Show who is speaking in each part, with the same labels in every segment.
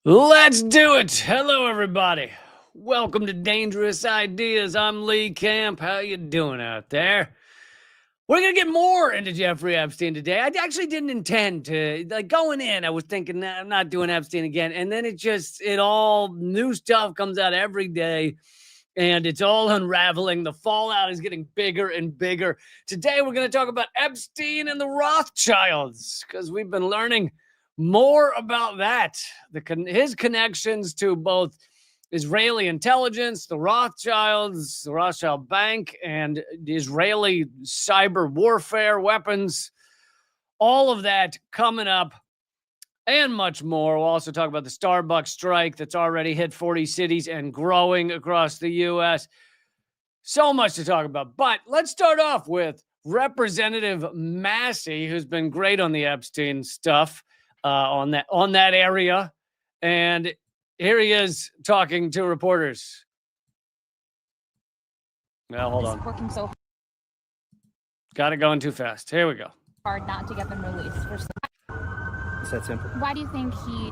Speaker 1: Let's do it. Hello, everybody. Welcome to Dangerous Ideas. I'm Lee Camp. How you doing out there? We're going to get more into Jeffrey Epstein today. I actually didn't intend to. Going in, I was thinking, nah, I'm not doing Epstein again. And then it all new stuff comes out every day. And it's all unraveling. The fallout is getting bigger and bigger. Today, we're going to talk about Epstein and the Rothschilds, because we've been learning more about that. His connections to both Israeli intelligence, the Rothschilds, the Rothschild Bank, and Israeli cyber warfare weapons. All of that coming up and much more. We'll also talk about the Starbucks strike that's already hit 40 cities and growing across the U.S. So much to talk about. But let's start off with Representative Massey, who's been great on the Epstein stuff. On that area, and here he is talking to reporters. Well, hold on.
Speaker 2: Working so
Speaker 1: Got it going too fast. Here we go.
Speaker 2: hard not to get them released.
Speaker 3: It's that simple.
Speaker 2: Why do you think he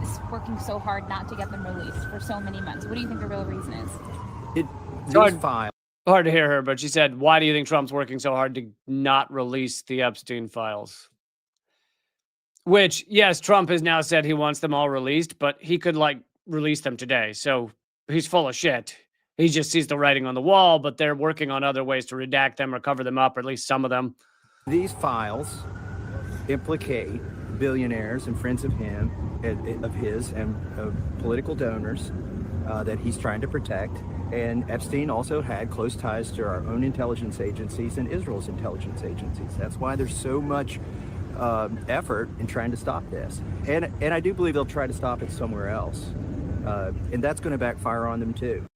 Speaker 2: is working so hard not to get them released for so many months? What do you think the real reason is?
Speaker 1: Hard to hear her, but she said, "Why do you think Trump's working so hard to not release the Epstein files?" Which, yes, Trump has now said he wants them all released, but he could, release them today. So he's full of shit. He just sees the writing on the wall, but they're working on other ways to redact them or cover them up, or at least some of them.
Speaker 3: These files implicate billionaires and friends of his, and political donors that he's trying to protect. And Epstein also had close ties to our own intelligence agencies and Israel's intelligence agencies. That's why there's so much effort in trying to stop this, and I do believe they'll try to stop it somewhere else, and that's going to backfire on them too.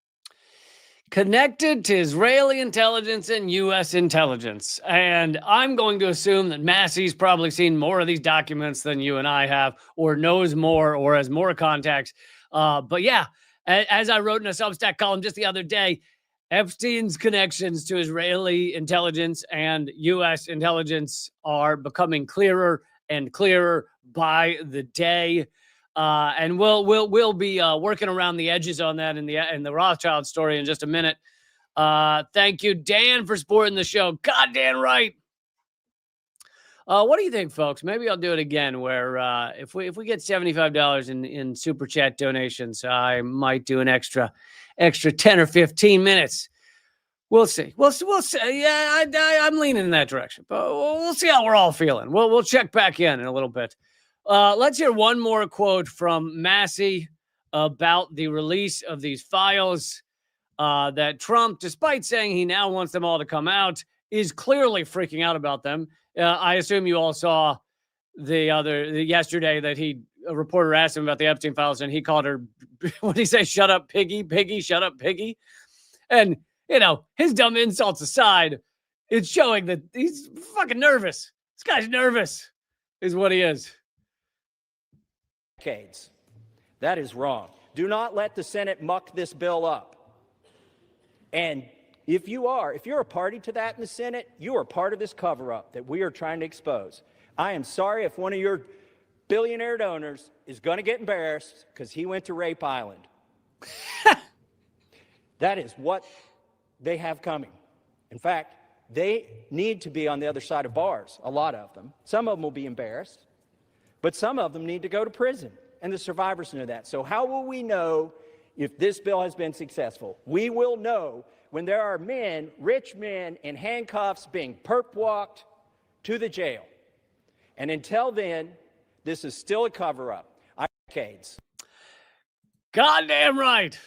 Speaker 1: Connected to Israeli intelligence and U.S. intelligence, and I'm going to assume that Massey's probably seen more of these documents than you and I have, or knows more, or has more contacts. But yeah, as I wrote in a Substack column just the other day, Epstein's connections to Israeli intelligence and U.S. intelligence are becoming clearer and clearer by the day, and we'll be working around the edges on that in the Rothschild story in just a minute. Thank you, Dan, for supporting the show. Goddamn right. What do you think, folks? Maybe I'll do it again. Where if we get $75 in super chat donations, I might do an extra 10 or 15 minutes. We'll see. We'll see. Yeah, I'm leaning in that direction, but we'll see how we're all feeling. We'll check back in a little bit. Let's hear one more quote from Massey about the release of these files that Trump, despite saying he now wants them all to come out, is clearly freaking out about them. I assume you all saw yesterday that a reporter asked him about the Epstein files, and he called her, what did he say? Shut up, piggy, shut up, piggy. And, his dumb insults aside, it's showing that he's fucking nervous. This guy's nervous, is what he is.
Speaker 4: Decades. That is wrong. Do not let the Senate muck this bill up. And if you're a party to that in the Senate, you are part of this cover-up that we are trying to expose. I am sorry if one of your billionaire donors is going to get embarrassed because he went to Rape Island. That is what they have coming. In fact, they need to be on the other side of bars, a lot of them. Some of them will be embarrassed, but some of them need to go to prison, and the survivors know that. So how will we know if this bill has been successful? We will know when there are men, rich men, in handcuffs being perp-walked to the jail. And until then, this is still a cover-up. Decades.
Speaker 1: Goddamn right.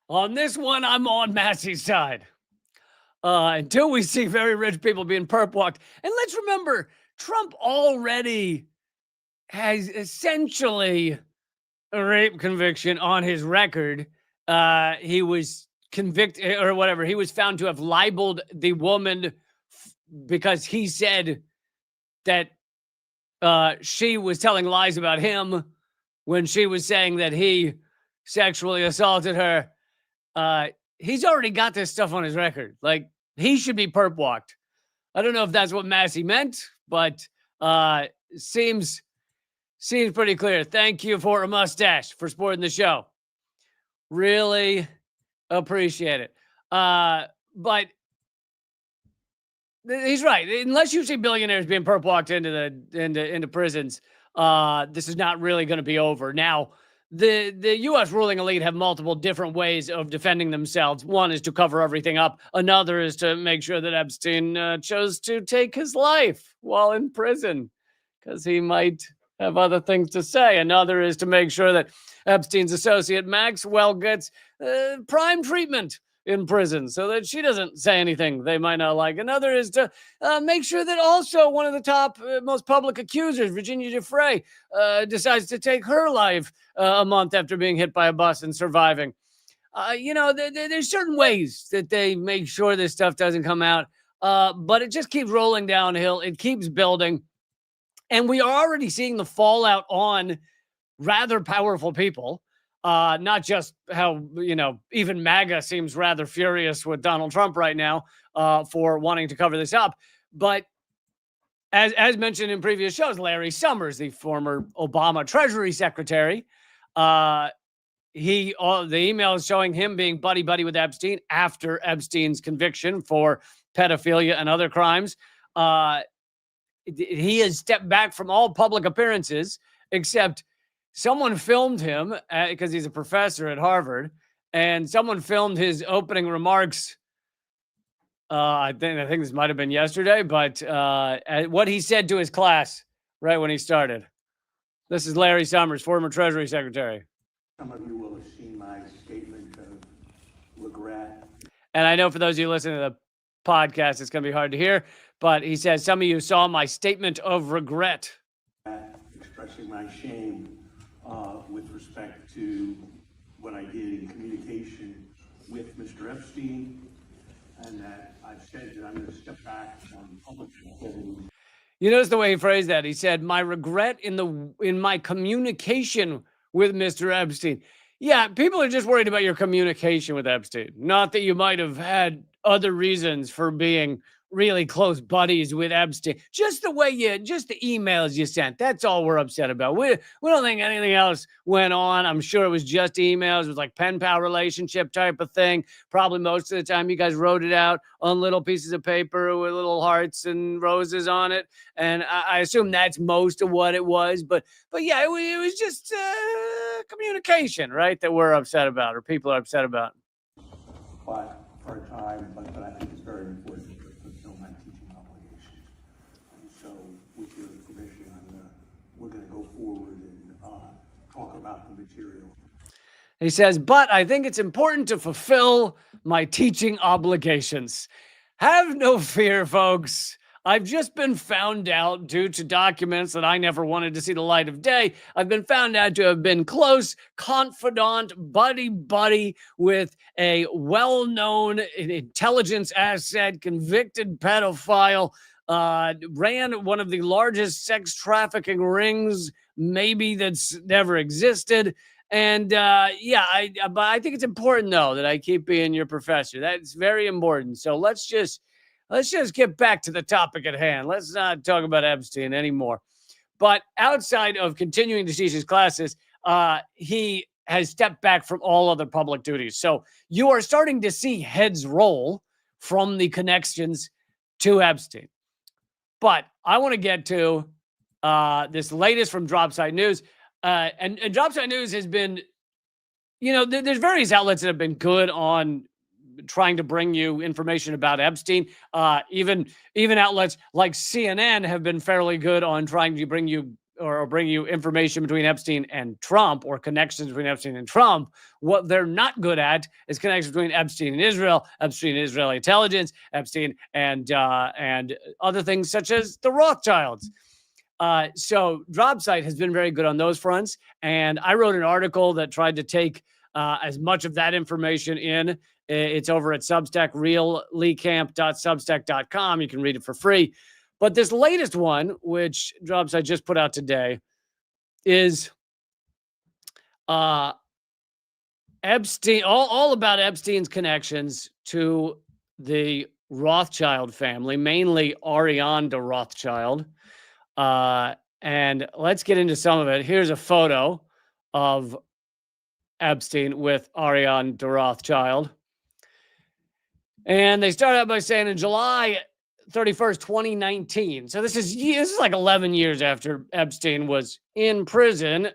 Speaker 1: On this one, I'm on Massey's side. Until we see very rich people being perp-walked. And let's remember, Trump already has essentially a rape conviction on his record. He was convicted or whatever. He was found to have libeled the woman because he said that she was telling lies about him when she was saying that he sexually assaulted her. He's already got this stuff on his record. He should be perp walked. I don't know if that's what Massey meant, but seems seems pretty clear. Thank you for a mustache for supporting the show. Really appreciate it. But he's right. Unless you see billionaires being perp walked into prisons, this is not really going to be over. Now, the U.S. ruling elite have multiple different ways of defending themselves. One is to cover everything up. Another is to make sure that Epstein chose to take his life while in prison because he might have other things to say. Another is to make sure that Epstein's associate Maxwell gets prime treatment in prison so that she doesn't say anything they might not like. Another is to make sure that also one of the top most public accusers, Virginia Giuffre, decides to take her life a month after being hit by a bus and surviving. There's certain ways that they make sure this stuff doesn't come out, but it just keeps rolling downhill. It keeps building. And we are already seeing the fallout on rather powerful people. Not just how, even MAGA seems rather furious with Donald Trump right now for wanting to cover this up. But as mentioned in previous shows, Larry Summers, the former Obama Treasury Secretary, the email is showing him being buddy-buddy with Epstein after Epstein's conviction for pedophilia and other crimes. He has stepped back from all public appearances, except someone filmed him because he's a professor at Harvard, and someone filmed his opening remarks. I think this might have been yesterday, but what he said to his class right when he started. This is Larry Summers, former Treasury Secretary.
Speaker 5: Some of you will have seen my statement of regret.
Speaker 1: And I know for those of you listening to the podcast, it's going to be hard to hear, but he says, some of you saw my statement of regret.
Speaker 5: Expressing my shame with respect to what I did in communication with Mr. Epstein, and that I've said that I'm going to step back from public activities.
Speaker 1: You notice the way he phrased that. He said, my regret in my communication with Mr. Epstein. Yeah, people are just worried about your communication with Epstein. Not that you might have had other reasons for being really close buddies with Epstein. Just the emails you sent. That's all we're upset about. We don't think anything else went on. I'm sure it was just emails. It was like pen pal relationship type of thing. Probably most of the time you guys wrote it out on little pieces of paper with little hearts and roses on it. And I assume that's most of what it was. But yeah, it was just communication, right? That we're upset about, or people are upset about.
Speaker 5: But for a time, but I think it's very important to fulfill my teaching obligations. And so, with your permission, we're going to go forward and talk about the material.
Speaker 1: He says, but I think it's important to fulfill my teaching obligations. Have no fear, folks. I've just been found out due to documents that I never wanted to see the light of day. I've been found out to have been close, confidant, buddy with a well-known intelligence asset, convicted pedophile, ran one of the largest sex trafficking rings maybe that's never existed. And but I think it's important, though, that I keep being your professor. That's very important. So let's just get back to the topic at hand. Let's not talk about Epstein anymore. But outside of continuing to teach his classes, he has stepped back from all other public duties. So you are starting to see heads roll from the connections to Epstein. But I want to get to this latest from Dropsite News. And Dropsite News has been, there's various outlets that have been good on trying to bring you information about Epstein. Even outlets like CNN have been fairly good on trying to bring you information between Epstein and Trump, or connections between Epstein and Trump. What they're not good at is connections between Epstein and Israel, Epstein and Israeli intelligence, Epstein and other things such as the Rothschilds. So Dropsite has been very good on those fronts. And I wrote an article that tried to take as much of that information in. It's over at Substack, reallecamp.substack.com. You can read it for free. But this latest one, which Dropsite just put out today, is Epstein, all about Epstein's connections to the Rothschild family, mainly Ariane de Rothschild, And let's get into some of it. Here's a photo of Epstein with Ariane de Rothschild. And they start out by saying in July 31st, 2019. So this is like 11 years after Epstein was in prison,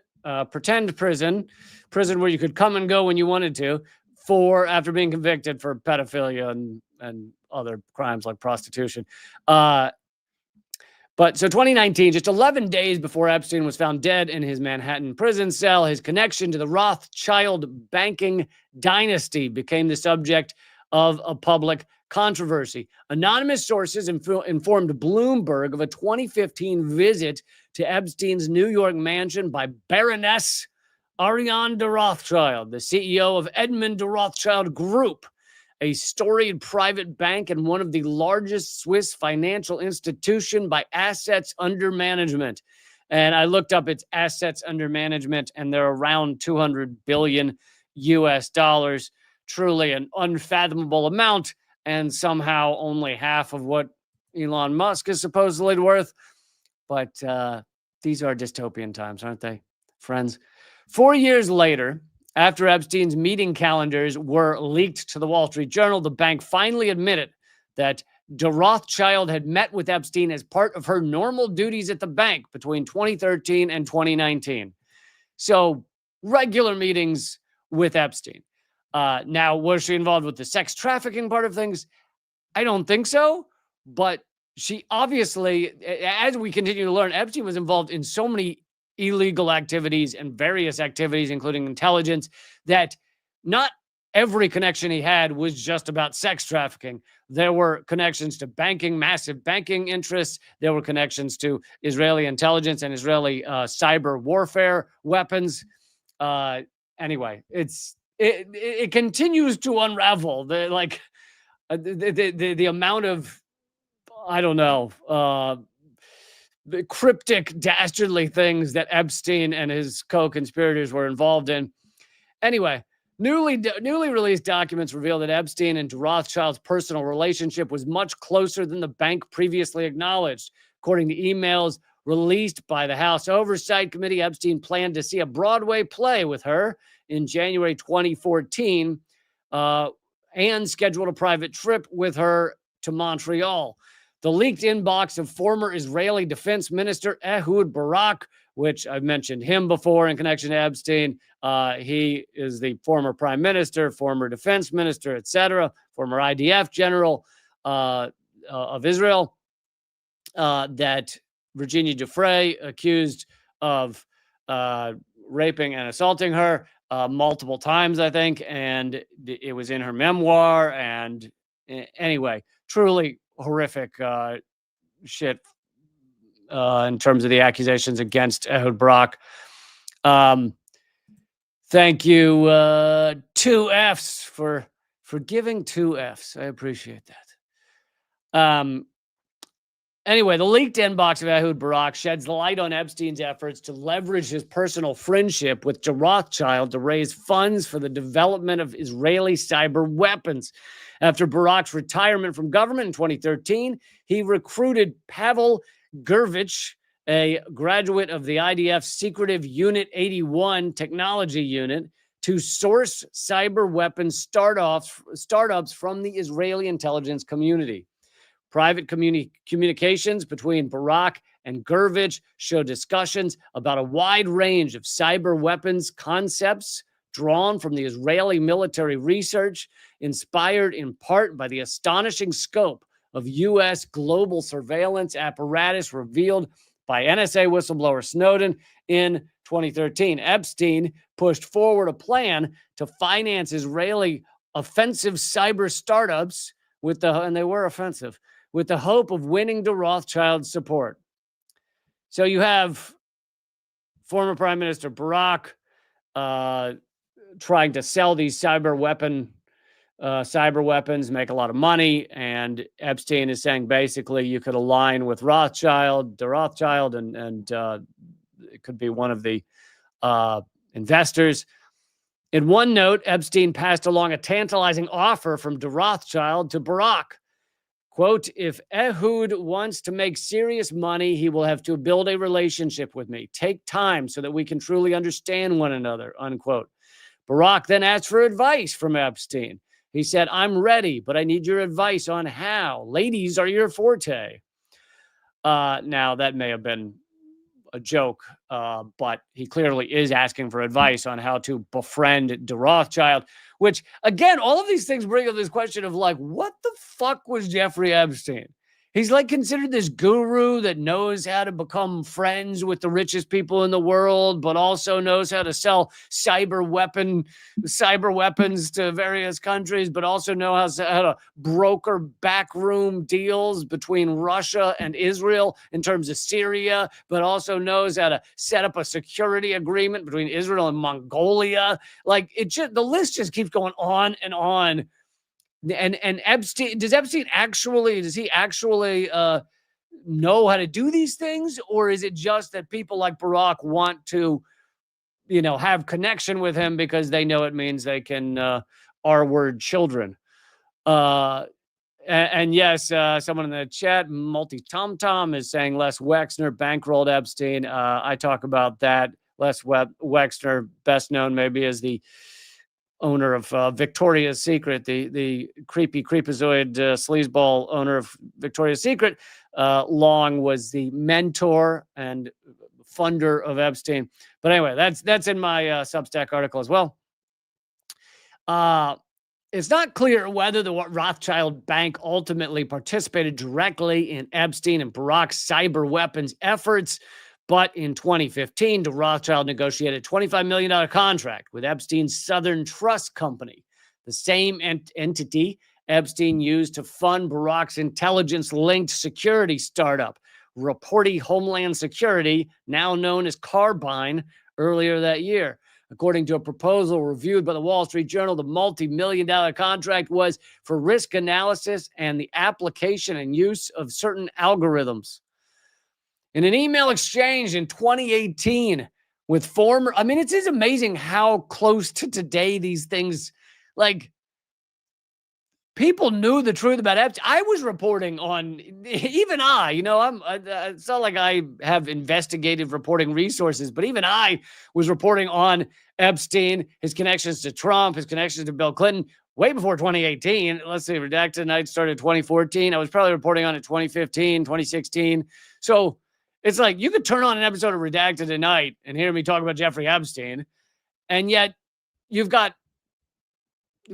Speaker 1: pretend prison where you could come and go when you wanted to, after being convicted for pedophilia and other crimes like prostitution. But so 2019, just 11 days before Epstein was found dead in his Manhattan prison cell, his connection to the Rothschild banking dynasty became the subject of a public controversy. Anonymous sources informed Bloomberg of a 2015 visit to Epstein's New York mansion by Baroness Ariane de Rothschild, the CEO of Edmund de Rothschild Group, a storied private bank and one of the largest Swiss financial institution by assets under management. And I looked up its assets under management, and they're around 200 billion US dollars. Truly an unfathomable amount, and somehow only half of what Elon Musk is supposedly worth. But these are dystopian times, aren't they, friends? 4 years later, after Epstein's meeting calendars were leaked to the Wall Street Journal, the bank finally admitted that de Rothschild had met with Epstein as part of her normal duties at the bank between 2013 and 2019. So, regular meetings with Epstein. Now, was she involved with the sex trafficking part of things? I don't think so. But she obviously, as we continue to learn, Epstein was involved in so many illegal activities and various activities, including intelligence, that not every connection he had was just about sex trafficking. There were connections to banking, massive banking interests. There were connections to Israeli intelligence and Israeli cyber warfare weapons. Anyway, it continues to unravel. The amount of, I don't know, the cryptic, dastardly things that Epstein and his co-conspirators were involved in. Anyway, newly released documents reveal that Epstein and Rothschild's personal relationship was much closer than the bank previously acknowledged. According to emails released by the House Oversight Committee, Epstein planned to see a Broadway play with her in January 2014 and scheduled a private trip with her to Montreal. The leaked inbox of former Israeli Defense Minister Ehud Barak, which I've mentioned him before in connection to Epstein. He is the former prime minister, former defense minister, etc., former IDF general of Israel, that Virginia Giuffre accused of raping and assaulting her multiple times, I think, and it was in her memoir. And anyway, truly horrific shit in terms of the accusations against Ehud Barak. Thank you, 2 Fs for giving 2 Fs. I appreciate that. Anyway, the leaked inbox of Ehud Barak sheds light on Epstein's efforts to leverage his personal friendship with de Rothschild to raise funds for the development of Israeli cyber weapons. After Barak's retirement from government in 2013, he recruited Pavel Gurvich, a graduate of the IDF's secretive Unit 81 technology unit, to source cyber weapons startups from the Israeli intelligence community. Private communications between Barak and Gurvich show discussions about a wide range of cyber weapons concepts drawn from the Israeli military research, inspired in part by the astonishing scope of U.S. global surveillance apparatus revealed by NSA whistleblower Snowden in 2013. Epstein pushed forward a plan to finance Israeli offensive cyber startups and they were offensive, with the hope of winning de Rothschild's support. So you have former Prime Minister Barak trying to sell these cyber weapons, make a lot of money, and Epstein is saying basically you could align with de Rothschild, and it could be one of the investors. In one note, Epstein passed along a tantalizing offer from de Rothschild to Barak. Quote, if Ehud wants to make serious money, he will have to build a relationship with me. Take time so that we can truly understand one another, unquote. Barak then asked for advice from Epstein. He said, I'm ready, but I need your advice on how. Ladies are your forte. Now, that may have been a joke, but he clearly is asking for advice on how to befriend de Rothschild, which, again, all of these things bring up this question of, like, what the fuck was Jeffrey Epstein? He's like considered this guru that knows how to become friends with the richest people in the world, but also knows how to sell cyber weapons to various countries, but also knows how to broker backroom deals between Russia and Israel in terms of Syria, but also knows how to set up a security agreement between Israel and Mongolia. Like, the list just keeps going on and on. And Epstein, does he actually know how to do these things? Or is it just that people like Barack want to, have connection with him because they know it means they can R-word children? And yes, someone in the chat, Multi-Tom-Tom, is saying Les Wexner bankrolled Epstein. I talk about that. Les Wexner, best known maybe as the owner of Victoria's Secret, the creepy creepazoid sleazeball owner of Victoria's Secret. Long was the mentor and funder of Epstein. But anyway, that's in my Substack article as well. It's not clear whether the Rothschild Bank ultimately participated directly in Epstein and Barak's cyber weapons efforts. But in 2015, de Rothschild negotiated a $25 million contract with Epstein's Southern Trust Company, the same entity Epstein used to fund Barak's intelligence-linked security startup, Reporty Homeland Security, now known as Carbine, earlier that year. According to a proposal reviewed by the Wall Street Journal, the multi-million-dollar contract was for risk analysis and the application and use of certain algorithms. In an email exchange in 2018 with it is amazing how close to today these things, like, people knew the truth about Epstein. I was reporting on, even it's not like I have investigative reporting resources, but even I was reporting on Epstein, his connections to Trump, his connections to Bill Clinton, way before 2018. Let's see, Redacted Tonight started 2014. I was probably reporting on it 2015, 2016. So it's like you could turn on an episode of Redacted Tonight and hear me talk about Jeffrey Epstein, and yet you've got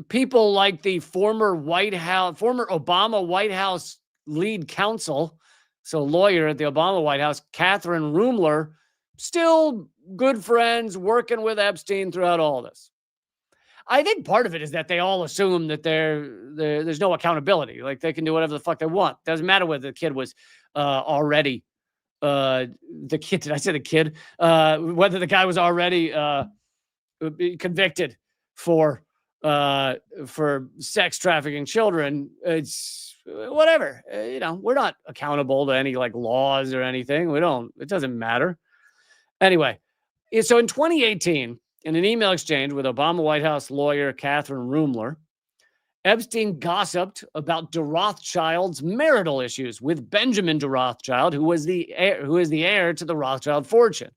Speaker 1: people like the former Obama White House lead counsel, so lawyer at the Obama White House, Catherine Rumler, still good friends, working with Epstein throughout all this. I think part of it is that they all assume that there's no accountability. Like, they can do whatever the fuck they want. Doesn't matter whether the kid was already the kid. Did I say the kid? Whether the guy was already convicted for sex trafficking children. It's whatever. We're not accountable to any like laws or anything. It doesn't matter. Anyway, so in 2018, in an email exchange with Obama White House lawyer Catherine Rumler, Epstein gossiped about de Rothschild's marital issues with Benjamin de Rothschild, who is the heir to the Rothschild fortune.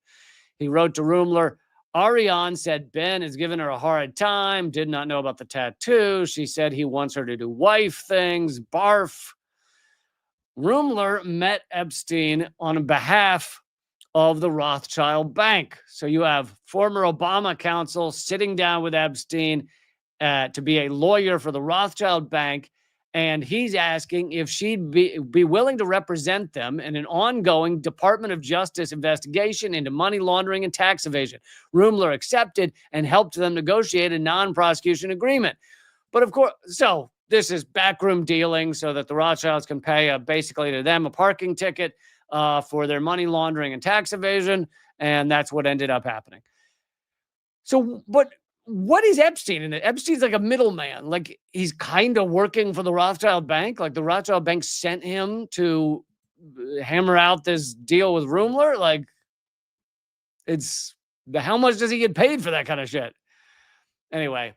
Speaker 1: He wrote to Rumler, Ariane said Ben has given her a hard time, did not know about the tattoo. She said he wants her to do wife things, barf. Rumler met Epstein on behalf of the Rothschild Bank. So you have former Obama counsel sitting down with Epstein to be a lawyer for the Rothschild Bank, and he's asking if she'd be willing to represent them in an ongoing Department of Justice investigation into money laundering and tax evasion. Rumler accepted and helped them negotiate a non-prosecution agreement. But of course, so this is backroom dealing so that the Rothschilds can pay basically to them a parking ticket for their money laundering and tax evasion, and that's what ended up happening. So, but what is Epstein in it? Epstein's like a middleman. Like, he's kind of working for the Rothschild Bank. Like, the Rothschild Bank sent him to hammer out this deal with Rumler. Like, how much does he get paid for that kind of shit? Anyway,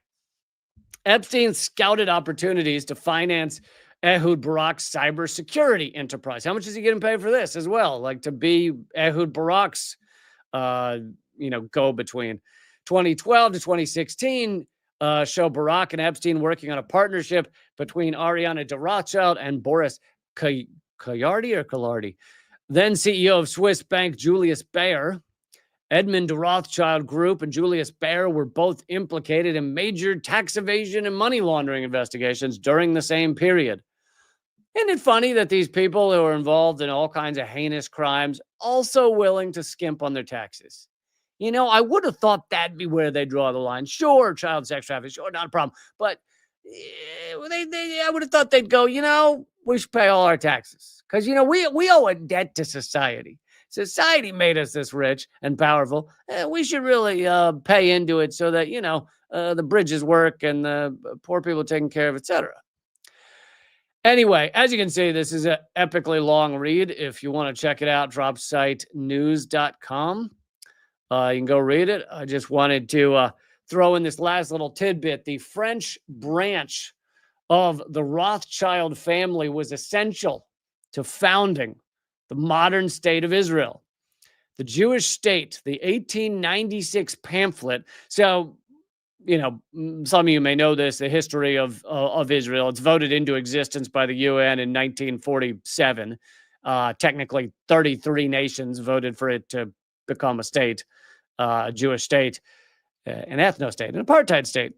Speaker 1: Epstein scouted opportunities to finance Ehud Barak's cybersecurity enterprise. How much is he getting paid for this as well? Like to be Ehud Barak's, go-between. 2012 to 2016 show Barak and Epstein working on a partnership between Ariana de Rothschild and Boris Collardi, then CEO of Swiss bank Julius Baer. Edmund de Rothschild Group and Julius Baer were both implicated in major tax evasion and money laundering investigations during the same period. Isn't it funny that these people who are involved in all kinds of heinous crimes also willing to skimp on their taxes? I would have thought that'd be where they draw the line. Sure, child sex trafficking, sure, not a problem. But I would have thought they'd go, we should pay all our taxes. Because, we owe a debt to society. Society made us this rich and powerful. We should really pay into it so that, the bridges work and the poor people are taken care of, etc. Anyway, as you can see, this is an epically long read. If you want to check it out, dropsitenews.com. You can go read it. I just wanted to throw in this last little tidbit. The French branch of the Rothschild family was essential to founding the modern state of Israel. The Jewish state, the 1896 pamphlet. So, some of you may know this, the history of Israel. It's voted into existence by the UN in 1947. Technically, 33 nations voted for it to become a state, a Jewish state, an ethno-state, an apartheid state,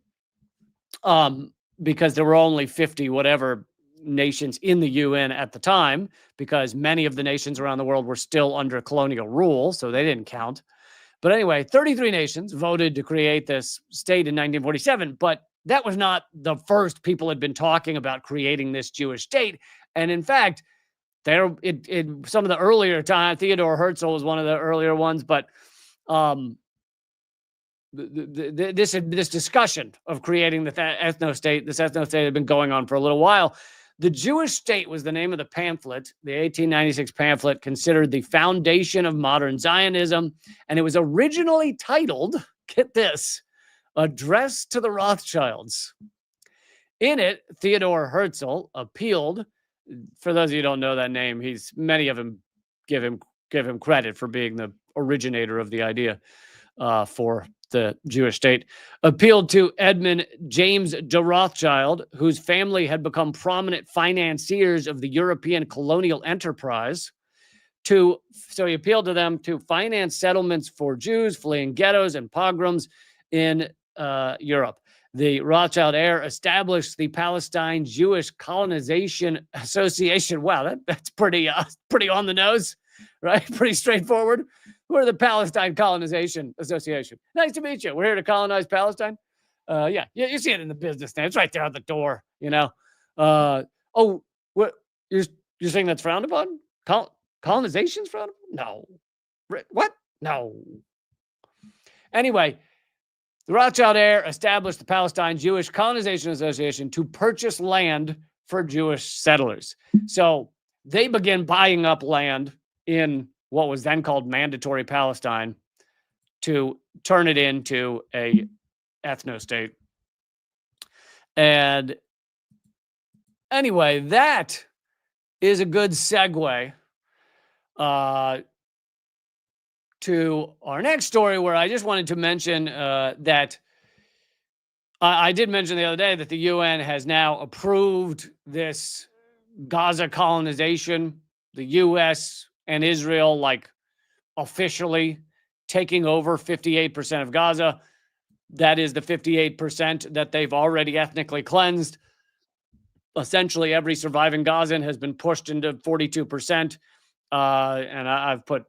Speaker 1: because there were only 50 whatever nations in the UN at the time, because many of the nations around the world were still under colonial rule, so they didn't count. But anyway, 33 nations voted to create this state in 1947, but that was not the first people had been talking about creating this Jewish state. And in fact, some of the earlier time, Theodore Herzl was one of the earlier ones, but this discussion of creating the ethno-state, this ethno-state had been going on for a little while. The Jewish state was the name of the pamphlet, the 1896 pamphlet, considered the foundation of modern Zionism, and it was originally titled, get this, Address to the Rothschilds. In it, Theodore Herzl appealed. For those of you who don't know that name, many of them give him credit for being the originator of the idea for the Jewish state, appealed to Edmund James de Rothschild, whose family had become prominent financiers of the European colonial enterprise. So he appealed to them to finance settlements for Jews fleeing ghettos and pogroms in Europe. The Rothschild heir established the Palestine Jewish Colonization Association. Wow, that's pretty on the nose, right? Pretty straightforward. We're the Palestine Colonization Association. Nice to meet you. We're here to colonize Palestine. Yeah, you see it in the business name. It's right there at the door, what you're saying that's frowned upon? Colonization's frowned upon? No. What? No. Anyway, the Rothschild heir established the Palestine Jewish Colonization Association to purchase land for Jewish settlers. So they began buying up land in what was then called Mandatory Palestine to turn it into a ethno-state. And anyway, that is a good segue to our next story, where I just wanted to mention that I did mention the other day that the UN has now approved this Gaza colonization. The U.S. and Israel, officially taking over 58% of Gaza. That is the 58% that they've already ethnically cleansed. Essentially, every surviving Gazan has been pushed into 42%. And I've put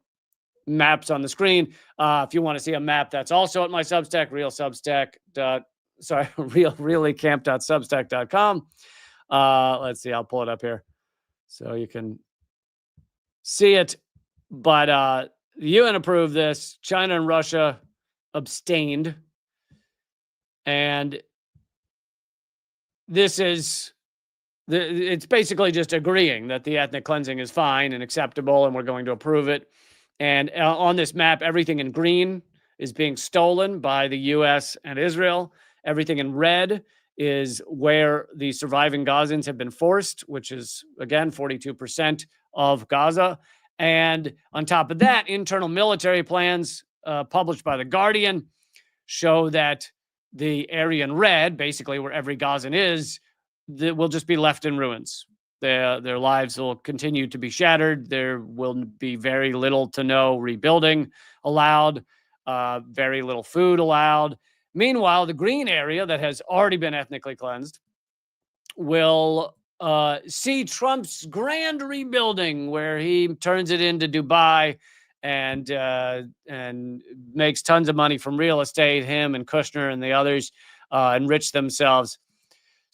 Speaker 1: maps on the screen. If you want to see a map, that's also at my Substack, reallycamp.substack.com. Let's see, I'll pull it up here so you can see it. But the UN approved this. China and Russia abstained. And this is, it's basically just agreeing that the ethnic cleansing is fine and acceptable, and we're going to approve it. And on this map, everything in green is being stolen by the U.S. and Israel. Everything in red is where the surviving Gazans have been forced, which is, again, 42% of Gaza. And on top of that, internal military plans published by The Guardian show that the area in red, basically where every Gazan is, will just be left in ruins. Their lives will continue to be shattered. There will be very little to no rebuilding allowed, very little food allowed. Meanwhile, the green area that has already been ethnically cleansed will see Trump's grand rebuilding, where he turns it into Dubai and makes tons of money from real estate. Him and Kushner and the others enrich themselves.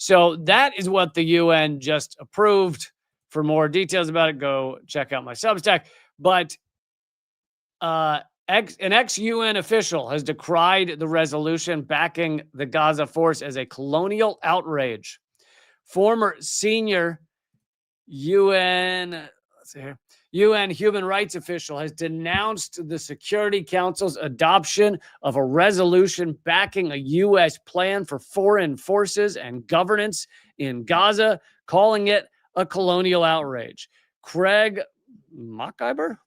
Speaker 1: So that is what the UN just approved. For more details about it, go check out my Substack. But an ex-UN official has decried the resolution backing the Gaza force as a colonial outrage. Former senior UN human rights official has denounced the Security Council's adoption of a resolution backing a U.S. plan for foreign forces and governance in Gaza, calling it a colonial outrage. Craig Mockiber,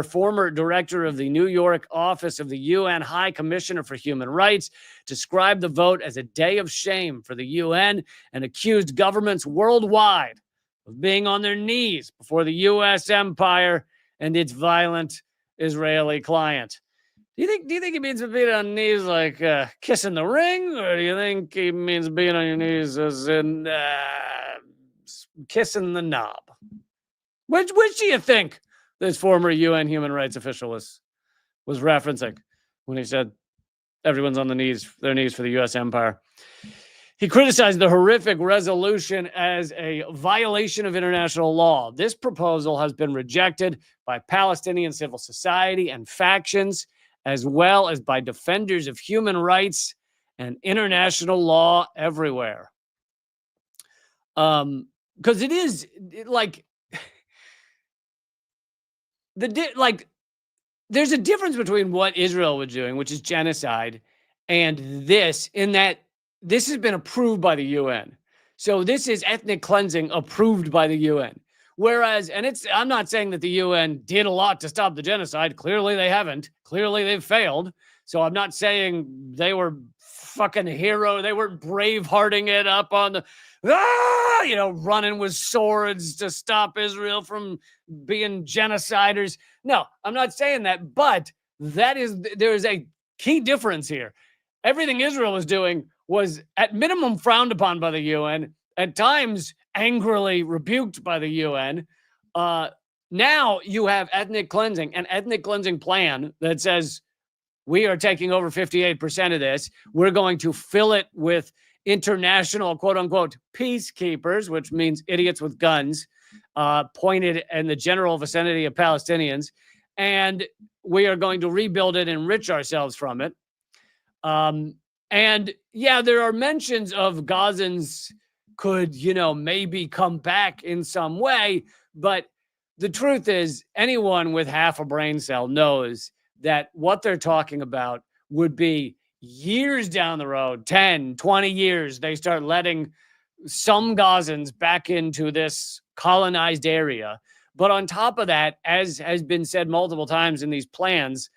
Speaker 1: former director of the New York office of the UN High Commissioner for Human Rights, described the vote as a day of shame for the UN and accused governments worldwide of being on their knees before the U.S. empire and its violent Israeli client. Do you think he means being on knees like kissing the ring, or do you think he means being on your knees as in kissing the knob? Which do you think this former UN human rights official was referencing when he said everyone's on their knees for the U.S. empire? He criticized the horrific resolution as a violation of international law. This proposal has been rejected by Palestinian civil society and factions, as well as by defenders of human rights and international law everywhere. Because it is like there's a difference between what Israel was doing, which is genocide, and this, in that this has been approved by the UN. So this is ethnic cleansing approved by the UN. Whereas, and I'm not saying that the UN did a lot to stop the genocide. Clearly they haven't. Clearly they've failed. So I'm not saying they were fucking hero. They weren't bravehearting it up on the, running with swords to stop Israel from being genociders. No, I'm not saying that, but there's a key difference here. Everything Israel was doing was at minimum frowned upon by the UN, at times angrily rebuked by the UN. Now you have ethnic cleansing, an ethnic cleansing plan that says we are taking over 58% of this. We're going to fill it with international, quote unquote, peacekeepers, which means idiots with guns, pointed in the general vicinity of Palestinians. And we are going to rebuild it and enrich ourselves from it. And yeah, there are mentions of Gazans could, maybe come back in some way. But the truth is, anyone with half a brain cell knows that what they're talking about would be years down the road, 10, 20 years, they start letting some Gazans back into this colonized area. But on top of that, as has been said multiple times in these plans,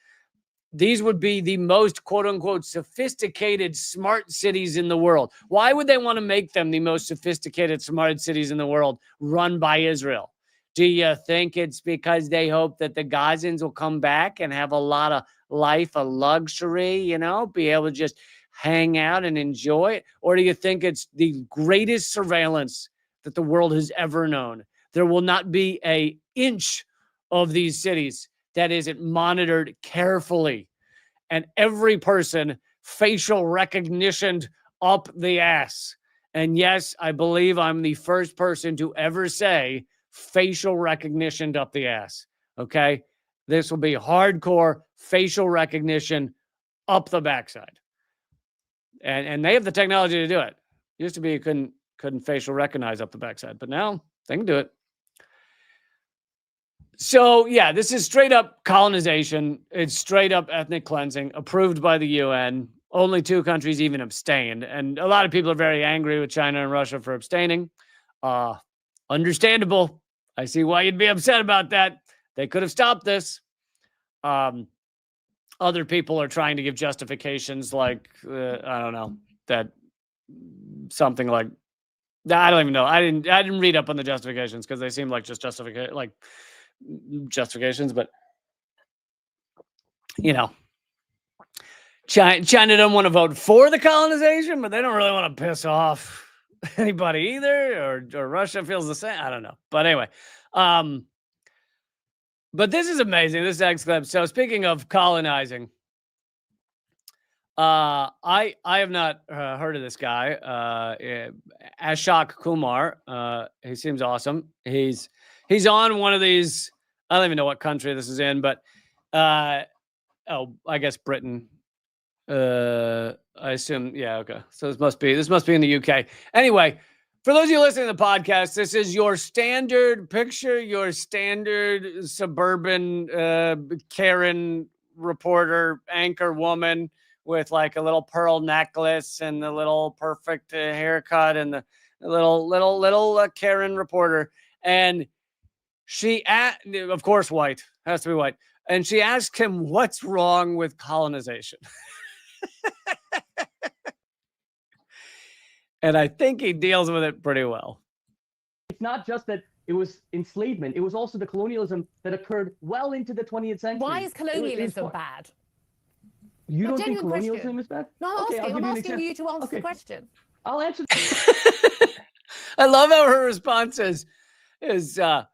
Speaker 1: these would be the most, quote unquote, sophisticated smart cities in the world. Why would they want to make them the most sophisticated smart cities in the world run by Israel? Do you think it's because they hope that the Gazans will come back and have a lot of life, a luxury, be able to just hang out and enjoy it? Or do you think it's the greatest surveillance that the world has ever known? There will not be an inch of these cities that isn't monitored carefully, and every person facial recognitioned up the ass. And yes, I believe I'm the first person to ever say facial recognitioned up the ass. Okay. This will be hardcore facial recognition up the backside. And they have the technology to do it. Used to be you couldn't facial recognize up the backside, but now they can do it. So, yeah, this is straight up colonization. It's straight up ethnic cleansing approved by the UN. only 2 countries even abstained. And a lot of people are very angry with China and Russia for abstaining. Understandable. I see why you'd be upset about that. They could have stopped this. Other people are trying to give justifications like, I don't know, that something like, I don't even know. I didn't read up on the justifications because they seem like just justifications, but you know, China doesn't want to vote for the colonization, but they don't really want to piss off anybody either, or Russia feels the same. I don't know. But anyway, but this is amazing. This next clip. So speaking of colonizing, I have not heard of this guy, Ashok Kumar. He seems awesome. He's on one of these. I don't even know what country this is in, but I guess Britain. I assume, yeah, okay. So this must be in the UK. Anyway, for those of you listening to the podcast, this is your standard picture, your standard suburban Karen reporter, anchor woman with like a little pearl necklace and the little perfect haircut and the little Karen reporter. And she, of course, white, has to be white. And she asked him, what's wrong with colonization? And I think he deals with it pretty well.
Speaker 6: It's not just that it was enslavement. It was also the colonialism that occurred well into the 20th century.
Speaker 7: Why is colonialism bad?
Speaker 6: You don't think colonialism is bad?
Speaker 7: No, I'm asking you to answer the question.
Speaker 6: I'll answer.
Speaker 1: I love how her response is a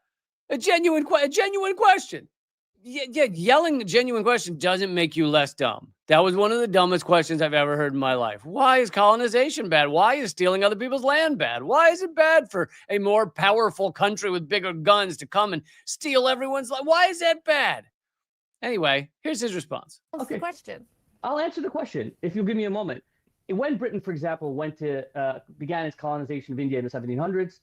Speaker 1: genuine question. Yeah, yelling a genuine question doesn't make you less dumb. That was one of the dumbest questions I've ever heard in my life. Why is colonization bad? Why is stealing other people's land bad? Why is it bad for a more powerful country with bigger guns to come and steal everyone's land? Why is that bad? Anyway, here's his response.
Speaker 7: What's the question?
Speaker 6: I'll answer the question if you'll give me a moment. When Britain, for example, began its colonization of India in the 1700s,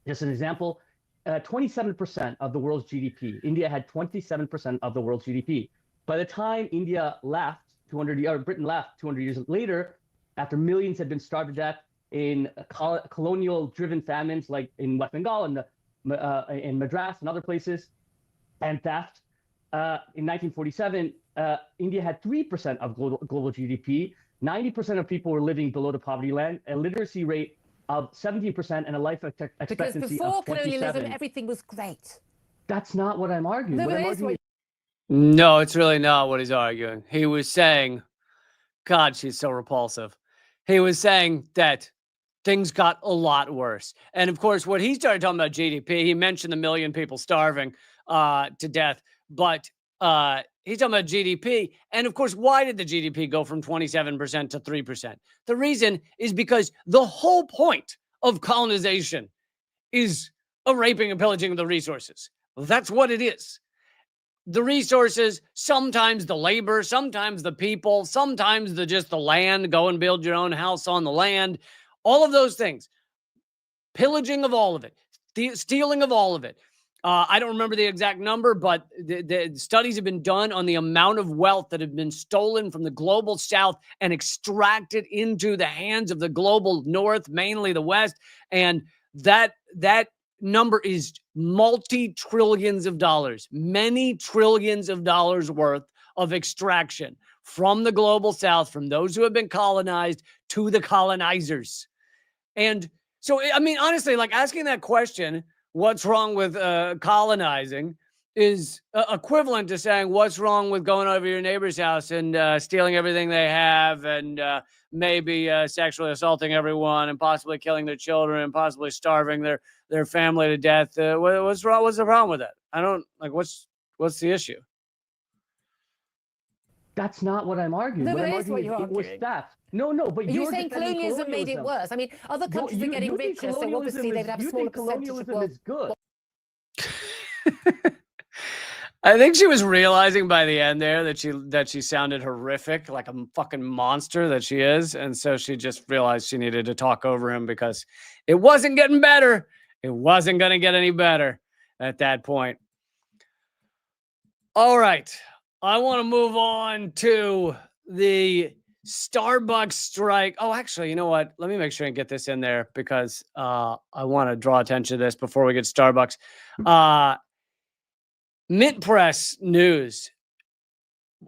Speaker 6: just an example, 27% of the world's GDP. India had 27% of the world's GDP. By the time India left, Britain left 200 years later, after millions had been starved to death in colonial-driven famines like in West Bengal and in Madras and other places, and theft, in 1947, India had 3% of global GDP. 90% of people were living below the poverty line, a literacy rate of 17%, and a life expectancy
Speaker 7: because before
Speaker 6: of 27.
Speaker 7: colonialism, everything was great.
Speaker 6: That's not what I'm arguing.
Speaker 7: No,
Speaker 6: what I'm arguing
Speaker 1: No, it's really not what he's arguing. He was saying, God, she's so repulsive. He was saying that things got a lot worse. And of course, what he started talking about GDP, he mentioned the million people starving to death, but he's talking about GDP. And of course, why did the GDP go from 27% to 3%? The reason is because the whole point of colonization is a raping and pillaging of the resources. That's what it is. The resources, sometimes the labor, sometimes the people, sometimes just the land, go and build your own house on the land, all of those things. Pillaging of all of it, stealing of all of it. I don't remember the exact number, but the studies have been done on the amount of wealth that have been stolen from the global south and extracted into the hands of the global north, mainly the west. And that number is multi-trillions of dollars, many trillions of dollars worth of extraction from the global south, from those who have been colonized to the colonizers. And so, I mean, honestly, like asking that question, what's wrong with colonizing, is equivalent to saying what's wrong with going over your neighbor's house and stealing everything they have and maybe sexually assaulting everyone and possibly killing their children and possibly starving their family to death. What's wrong? What's the problem with that? I don't like. What's the issue?
Speaker 6: That's not what I'm arguing.
Speaker 7: No,
Speaker 6: what
Speaker 7: but
Speaker 6: I'm
Speaker 7: it is what
Speaker 6: arguing
Speaker 7: you're
Speaker 6: is it was
Speaker 7: arguing.
Speaker 6: theft. No, but
Speaker 7: You're
Speaker 6: you're
Speaker 7: saying
Speaker 6: defending
Speaker 7: colonialism made it worse. I mean, other countries are getting richer, so obviously they'd have a smaller percentage of
Speaker 6: colonialism
Speaker 7: wealth.
Speaker 6: is good.
Speaker 1: I think she was realizing by the end there that she sounded horrific, like a fucking monster that she is. And so she just realized she needed to talk over him because it wasn't getting better. It wasn't going to get any better at that point. All right. I want to move on to the Starbucks strike. Oh, actually, you know what? Let me make sure and get this in there because I want to draw attention to this before we get Starbucks. Mint Press News.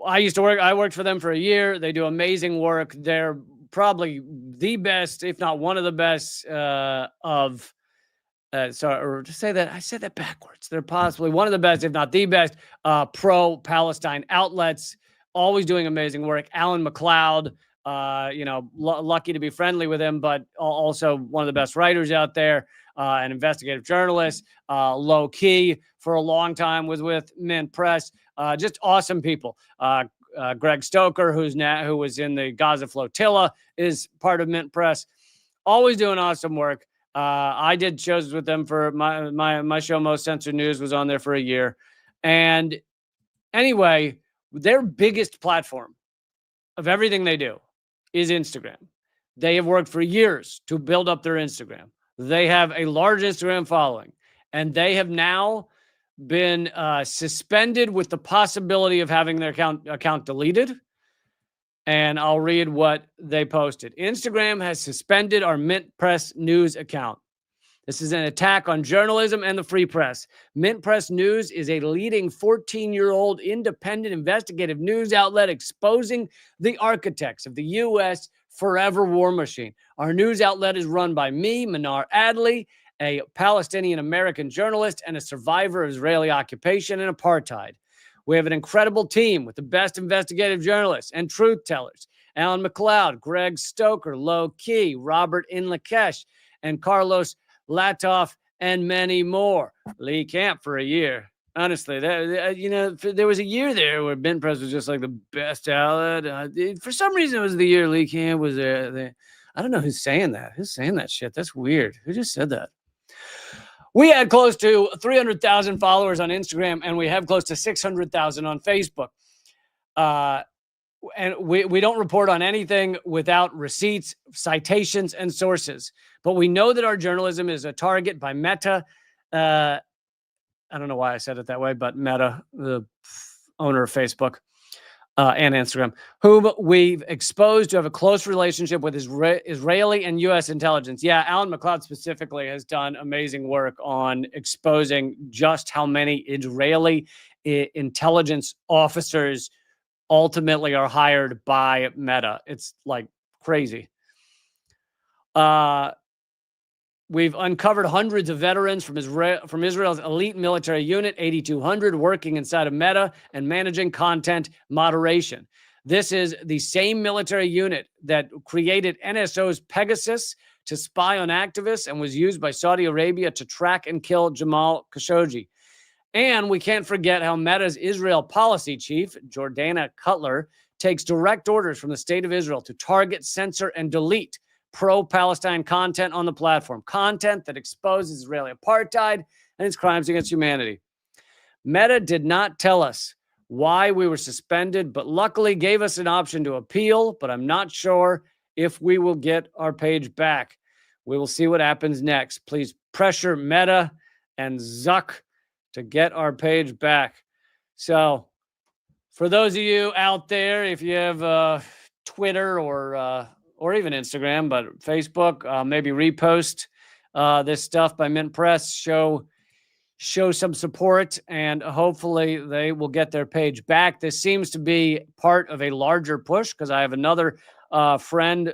Speaker 1: I worked for them for a year. They do amazing work. They're probably the best, if not one of the best or to say that, I said that backwards. They're possibly one of the best, if not the best, pro-Palestine outlets, always doing amazing work. Alan McLeod, lucky to be friendly with him, but also one of the best writers out there, an investigative journalist, low key for a long time was with Mint Press. Just awesome people. Greg Stoker, who was in the Gaza flotilla, is part of Mint Press. Always doing awesome work. I did shows with them for my show, Most Censored News, was on there for a year. And anyway, their biggest platform of everything they do is Instagram. They have worked for years to build up their Instagram. They have a large Instagram following, and they have now been suspended with the possibility of having their account deleted. And I'll read what they posted. Instagram has suspended our Mint Press News account. This is an attack on journalism and the free press. Mint Press News is a leading 14-year-old independent investigative news outlet exposing the architects of the U.S. forever war machine. Our news outlet is run by me, Manar Adley, a Palestinian-American journalist and a survivor of Israeli occupation and apartheid. We have an incredible team with the best investigative journalists and truth tellers. Alan McLeod, Greg Stoker, Low Key, Robert Inlakesh, and Carlos Latoff, and many more. Lee Camp for a year. Honestly, there was a year there where Mint Press was just like the best outlet. For some reason, it was the year Lee Camp was there. I don't know who's saying that. Who's saying that shit? That's weird. Who just said that? We had close to 300,000 followers on Instagram, and we have close to 600,000 on Facebook. And we don't report on anything without receipts, citations, and sources. But we know that our journalism is a target by Meta. I don't know why I said it that way, but Meta, the owner of Facebook and Instagram, whom we've exposed to have a close relationship with Israeli and U.S. intelligence. Yeah, Alan McLeod specifically has done amazing work on exposing just how many Israeli intelligence officers ultimately are hired by Meta. It's like crazy. We've uncovered hundreds of veterans from Israel's elite military unit, 8,200, working inside of Meta and managing content moderation. This is the same military unit that created NSO's Pegasus to spy on activists and was used by Saudi Arabia to track and kill Jamal Khashoggi. And we can't forget how Meta's Israel policy chief, Jordana Cutler, takes direct orders from the state of Israel to target, censor, and delete pro-Palestine content on the platform, content that exposes Israeli apartheid and its crimes against humanity. Meta did not tell us why we were suspended, but luckily gave us an option to appeal, but I'm not sure if we will get our page back. We will see what happens next. Please pressure Meta and Zuck to get our page back. So for those of you out there, if you have Twitter or even Instagram, but Facebook, maybe repost this stuff by Mint Press, show some support, and hopefully they will get their page back. This seems to be part of a larger push because I have another friend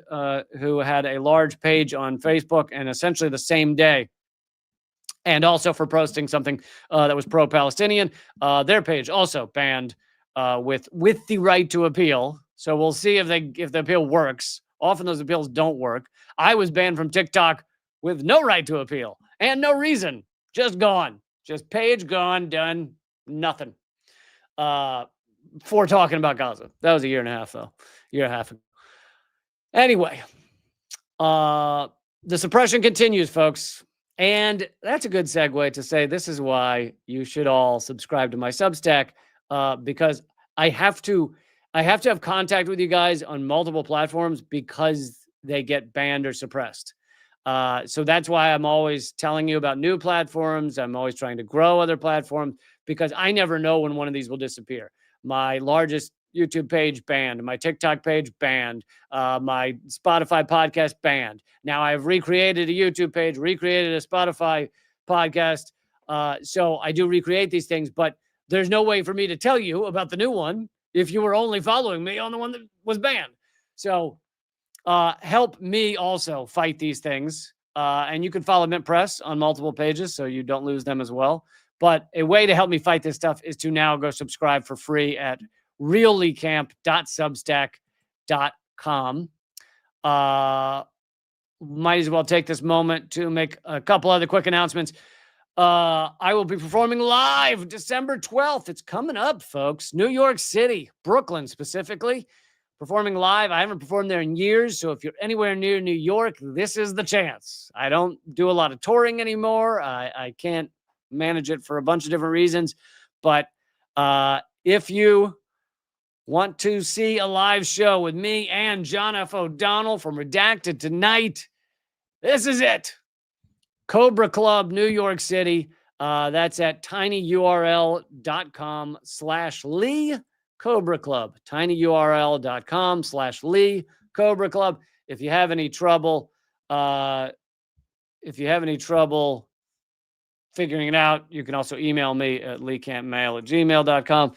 Speaker 1: who had a large page on Facebook and essentially the same day, and also for posting something that was pro-Palestinian, their page also banned with the right to appeal. So we'll see if the appeal works. Often those appeals don't work. I was banned from TikTok with no right to appeal and no reason. Just gone. Just page gone, done, nothing. For talking about Gaza. That was a year and a half, though. Year and a half ago. Anyway, the suppression continues, folks. And that's a good segue to say this is why you should all subscribe to my Substack, because I have to have contact with you guys on multiple platforms because they get banned or suppressed. So that's why I'm always telling you about new platforms. I'm always trying to grow other platforms because I never know when one of these will disappear. My largest YouTube page banned, my TikTok page banned, my Spotify podcast banned. Now I've recreated a YouTube page, recreated a Spotify podcast. So I do recreate these things, but there's no way for me to tell you about the new one if you were only following me on the one that was banned. So help me also fight these things. And you can follow Mint Press on multiple pages so you don't lose them as well. But a way to help me fight this stuff is to now go subscribe for free at reallycamp.substack.com. Might as well take this moment to make a couple other quick announcements. I will be performing live December 12th. It's coming up, folks. New York City, Brooklyn specifically. Performing live. I haven't performed there in years, so if you're anywhere near New York, this is the chance. I don't do a lot of touring anymore. I can't manage it for a bunch of different reasons. But if you want to see a live show with me and John F. O'Donnell from Redacted Tonight, this is it. Cobra Club, New York City. That's at tinyurl.com/Lee Cobra Club. tinyurl.com/Lee Cobra Club. If you have any trouble, figuring it out, you can also email me at leecampmail@gmail.com.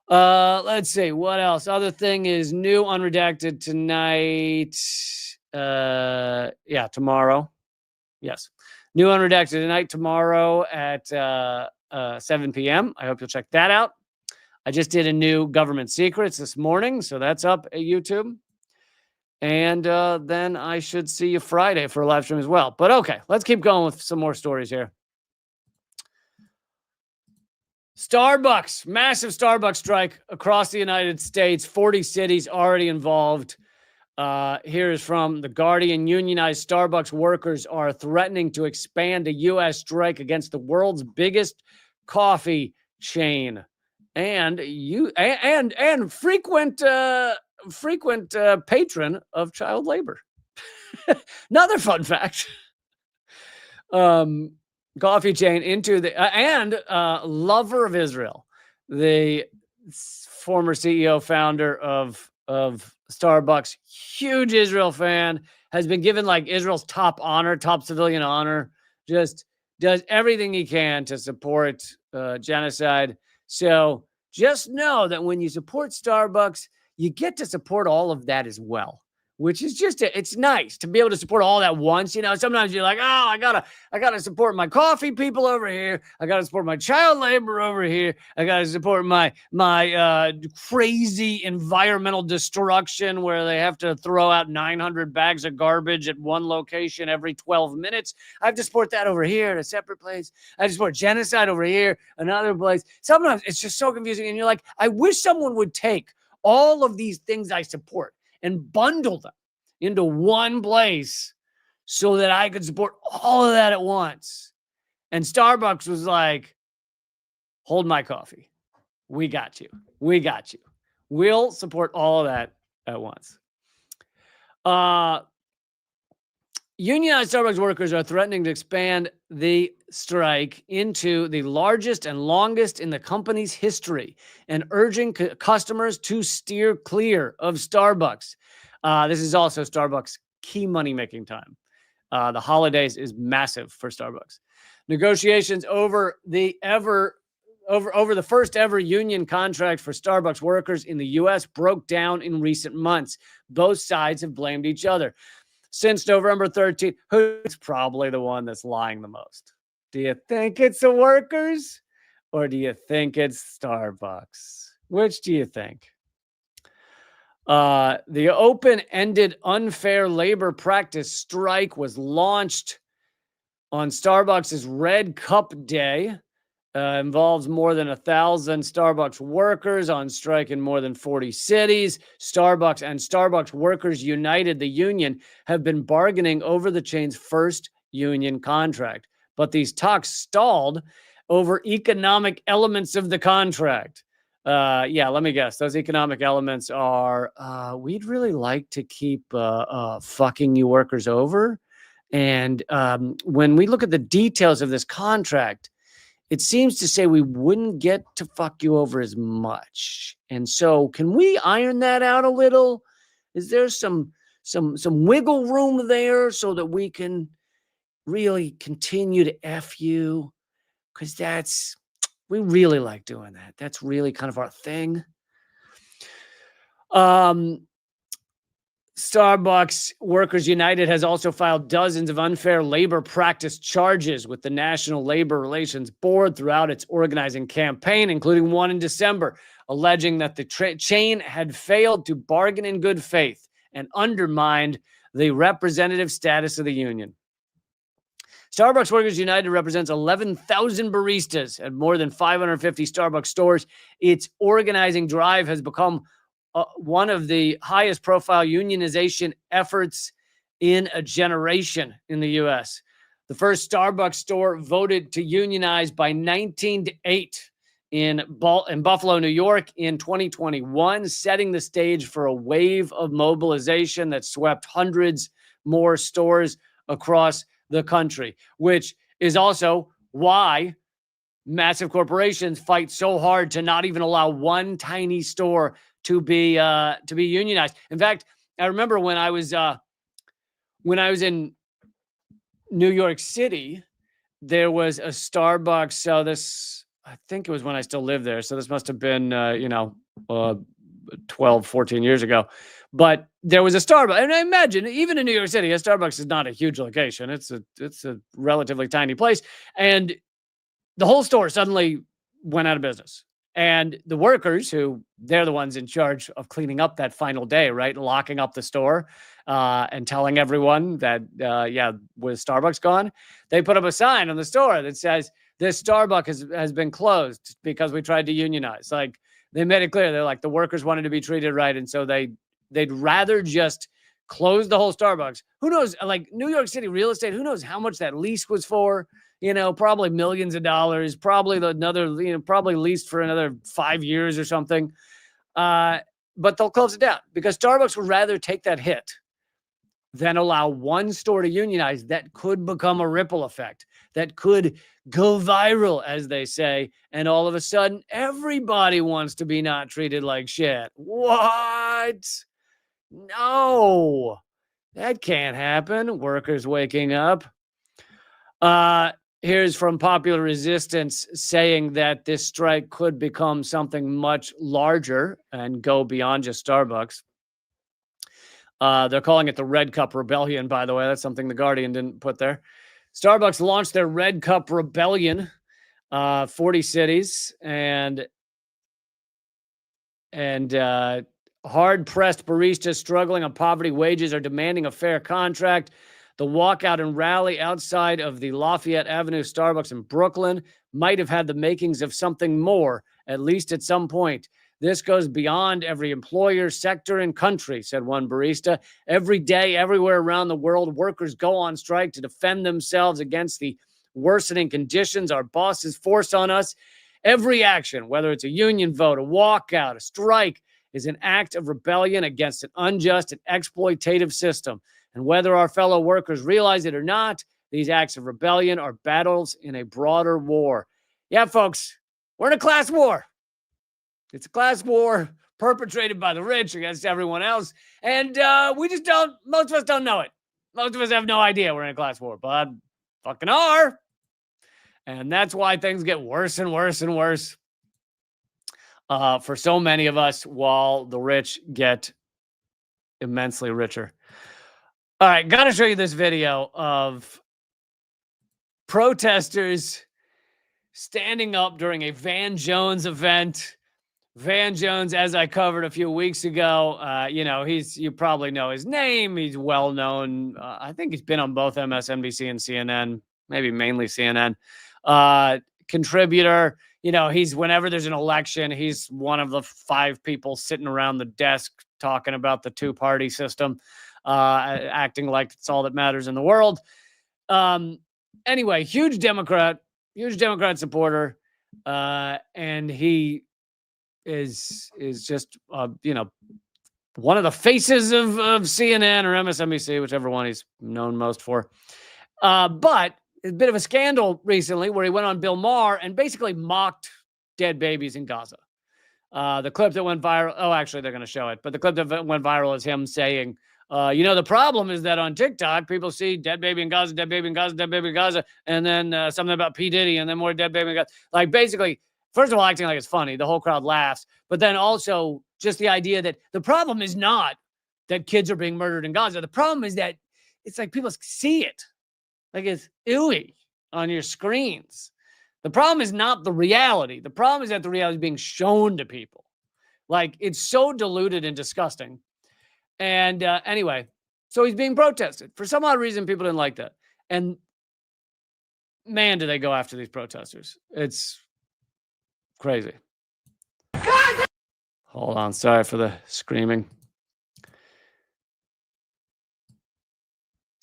Speaker 1: Let's see what else. Other thing is new Unredacted Tonight. Tomorrow. Yes. New Unredacted Tonight tomorrow at 7 p.m. I hope you'll check that out. I just did a new Government Secrets this morning, so that's up at YouTube. And then I should see you Friday for a live stream as well. But okay, let's keep going with some more stories here. Starbucks, massive Starbucks strike across the United States, 40 cities already involved. Here is from The Guardian. Unionized Starbucks workers are threatening to expand a U.S. strike against the world's biggest coffee chain and frequent patron of child labor. Another fun fact. Coffee chain into the and lover of Israel, the former CEO founder of Starbucks, huge Israel fan, has been given like Israel's top civilian honor, just does everything he can to support genocide. So just know that when you support Starbucks, you get to support all of that as well, which is just, it's nice to be able to support all that once. You know, sometimes you're like, oh, I gotta support my coffee people over here. I gotta support my child labor over here. I gotta support my crazy environmental destruction where they have to throw out 900 bags of garbage at one location every 12 minutes. I have to support that over here at a separate place. I have to support genocide over here, another place. Sometimes it's just so confusing. And you're like, I wish someone would take all of these things I support and bundle them into one place so that I could support all of that at once. And Starbucks was like, hold my coffee. We got you. We got you. We'll support all of that at once. Unionized Starbucks workers are threatening to expand the strike into the largest and longest in the company's history and urging customers to steer clear of Starbucks. This is also Starbucks' key money-making time. The holidays is massive for Starbucks. Negotiations over the first ever union contract for Starbucks workers in the U.S. broke down in recent months. Both sides have blamed each other. Since November 13th, who's probably the one that's lying the most? Do you think it's the workers or do you think it's Starbucks? Which do you think? The open-ended unfair labor practice strike was launched on Starbucks' Red Cup Day. Involves more than 1,000 Starbucks workers on strike in more than 40 cities. Starbucks and Starbucks Workers United, the union, have been bargaining over the chain's first union contract. But these talks stalled over economic elements of the contract. Let me guess. Those economic elements are, we'd really like to keep fucking you workers over. And when we look at the details of this contract, it seems to say we wouldn't get to fuck you over as much. And so can we iron that out a little? Is there some wiggle room there so that we can really continue to F you? Because we really like doing that. That's really kind of our thing. Starbucks Workers United has also filed dozens of unfair labor practice charges with the National Labor Relations Board throughout its organizing campaign, including one in December, alleging that the chain had failed to bargain in good faith and undermined the representative status of the union. Starbucks Workers United represents 11,000 baristas at more than 550 Starbucks stores. Its organizing drive has become one of the highest profile unionization efforts in a generation in the U.S. The first Starbucks store voted to unionize by 19-8 in Buffalo, New York in 2021, setting the stage for a wave of mobilization that swept hundreds more stores across the country, which is also why massive corporations fight so hard to not even allow one tiny store to be unionized. In fact, I remember when I was in New York City, there was a Starbucks. So I think it was when I still lived there. So this must have been 12, 14 years ago. But there was a Starbucks, and I imagine even in New York City, a Starbucks is not a huge location. It's a relatively tiny place, and the whole store suddenly went out of business. And the workers, who they're the ones in charge of cleaning up that final day, right, locking up the store and telling everyone that with Starbucks gone, they put up a sign on the store that says this Starbucks has been closed because we tried to unionize. Like, they made it clear, they're like, the workers wanted to be treated right, and so they'd rather just close the whole Starbucks. Who knows? Like, New York City real estate, who knows how much that lease was for? Probably millions of dollars, probably probably leased for another 5 years or something. But they'll close it down because Starbucks would rather take that hit than allow one store to unionize that could become a ripple effect, that could go viral, as they say. And all of a sudden, everybody wants to be not treated like shit. What? No, that can't happen. Workers waking up. Here's from Popular Resistance saying that this strike could become something much larger and go beyond just Starbucks. They're calling it the Red Cup Rebellion, by the way. That's something the Guardian didn't put there. Starbucks launched their Red Cup Rebellion, 40 cities, and hard-pressed baristas struggling on poverty wages are demanding a fair contract. The walkout and rally outside of the Lafayette Avenue Starbucks in Brooklyn might have had the makings of something more, at least at some point. This goes beyond every employer, sector, and country, said one barista. Every day, everywhere around the world, workers go on strike to defend themselves against the worsening conditions our bosses force on us. Every action, whether it's a union vote, a walkout, a strike, is an act of rebellion against an unjust and exploitative system. And whether our fellow workers realize it or not, these acts of rebellion are battles in a broader war. Yeah, folks, we're in a class war. It's a class war perpetrated by the rich against everyone else. And most of us don't know it. Most of us have no idea we're in a class war, but fucking are. And that's why things get worse and worse and worse for so many of us, while the rich get immensely richer. All right, got to show you this video of protesters standing up during a Van Jones event. Van Jones, as I covered a few weeks ago, you probably know his name. He's well known. I think he's been on both MSNBC and CNN, maybe mainly CNN. Contributor. He's, whenever there's an election, he's one of the 5 people sitting around the desk talking about the 2-party system. Acting like it's all that matters in the world. Anyway, huge Democrat supporter. And he is just, one of the faces of CNN or MSNBC, whichever one he's known most for. But a bit of a scandal recently where he went on Bill Maher and basically mocked dead babies in Gaza. The clip that went viral, oh, actually, they're going to show it, but the clip that went viral is him saying, the problem is that on TikTok, people see dead baby in Gaza, dead baby in Gaza, dead baby in Gaza, and then something about P. Diddy, and then more dead baby in Gaza. Like, basically, first of all, acting like it's funny. The whole crowd laughs. But then also just the idea that the problem is not that kids are being murdered in Gaza. The problem is that it's like people see it. Like it's ooey on your screens. The problem is not the reality. The problem is that the reality is being shown to people. Like it's so diluted and disgusting. And anyway, so he's being protested. For some odd reason, people didn't like that. And man, do they go after these protesters. It's crazy. Hold on. Sorry for the screaming.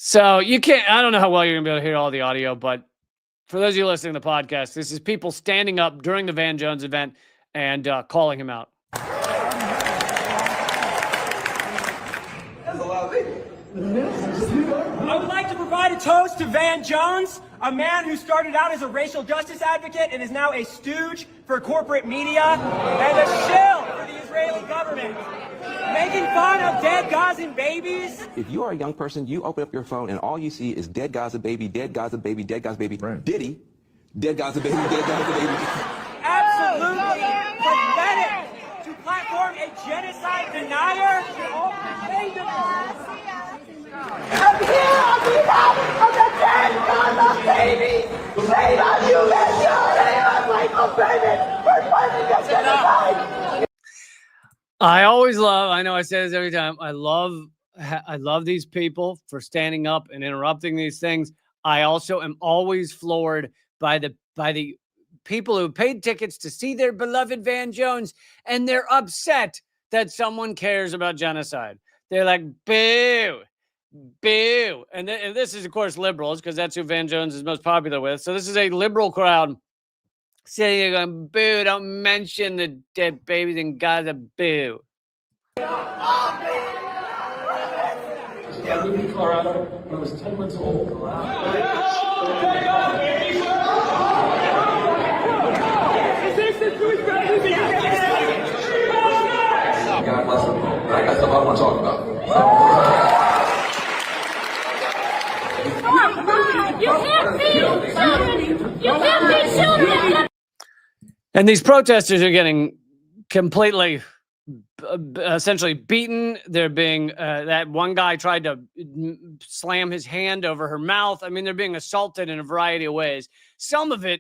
Speaker 1: So you can't, I don't know how well you're going to be able to hear all the audio, but for those of you listening to the podcast, this is people standing up during the Van Jones event and calling him out.
Speaker 8: I would like to provide a toast to Van Jones, a man who started out as a racial justice advocate and is now a stooge for corporate media and a shill for the Israeli government. Making fun of dead Gazan babies.
Speaker 9: If you are a young person, you open up your phone and all you see is dead Gaza baby, dead Gaza baby, dead Gaza baby, right. Diddy, dead Gaza baby, dead Gaza baby.
Speaker 8: Absolutely pathetic to platform a genocide denier.
Speaker 10: I'm here on behalf of the dead Gaza babies. Shame on you, Israel. Shame on Michael Bennett for funding this genocide.
Speaker 1: I always love, I know I say this every time, I love these people for standing up and interrupting these things. I also am always floored by the people who paid tickets to see their beloved Van Jones, and they're upset that someone cares about genocide. They're like, boo, boo. And this is, of course, liberals, because that's who Van Jones is most popular with. So this is a liberal crowd sitting there going, boo, don't mention the dead babies in Gaza, boo.
Speaker 11: I lived in Colorado when I was 10 months old. God bless them. But I got stuff I want to talk about.
Speaker 10: You can't be children! You can't be children!
Speaker 1: And these protesters are getting completely, essentially beaten. They're being, that one guy tried to slam his hand over her mouth. I mean, they're being assaulted in a variety of ways. Some of the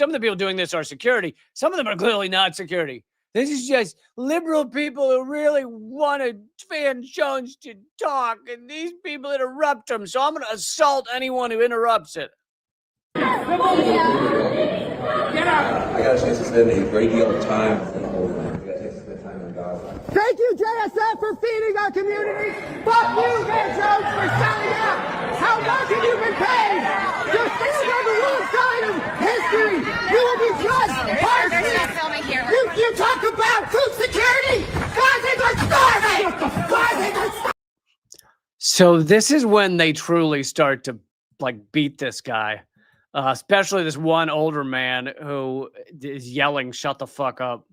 Speaker 1: people doing this are security. Some of them are clearly not security. This is just liberal people who really wanted Van Jones to talk, and these people interrupt him. So I'm going to assault anyone who interrupts it.
Speaker 11: I got a chance to spend a great deal of time in the whole thing. I got a chance to spend time in Gaza.
Speaker 10: Thank you, JSF, for feeding our community. Fuck you, Van Jones, for selling out. How much have you been paid? You're standing on the wrong side of history. You will be judged harshly. You talk about food security. Gazans are starving. Gazans are starving.
Speaker 1: So this is when they truly start to beat this guy. Especially this one older man who is yelling, shut the fuck up.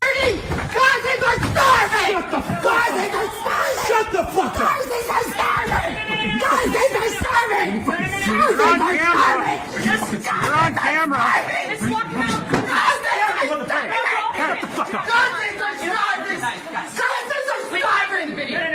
Speaker 10: Gazans are starving! Gazans are starving! Shut the fuck up! Gazans are starving! Gazans are starving! You're on camera! You're on camera! Gazans are starving! Shut the fuck up! Gazans are starving! Gazans are starving!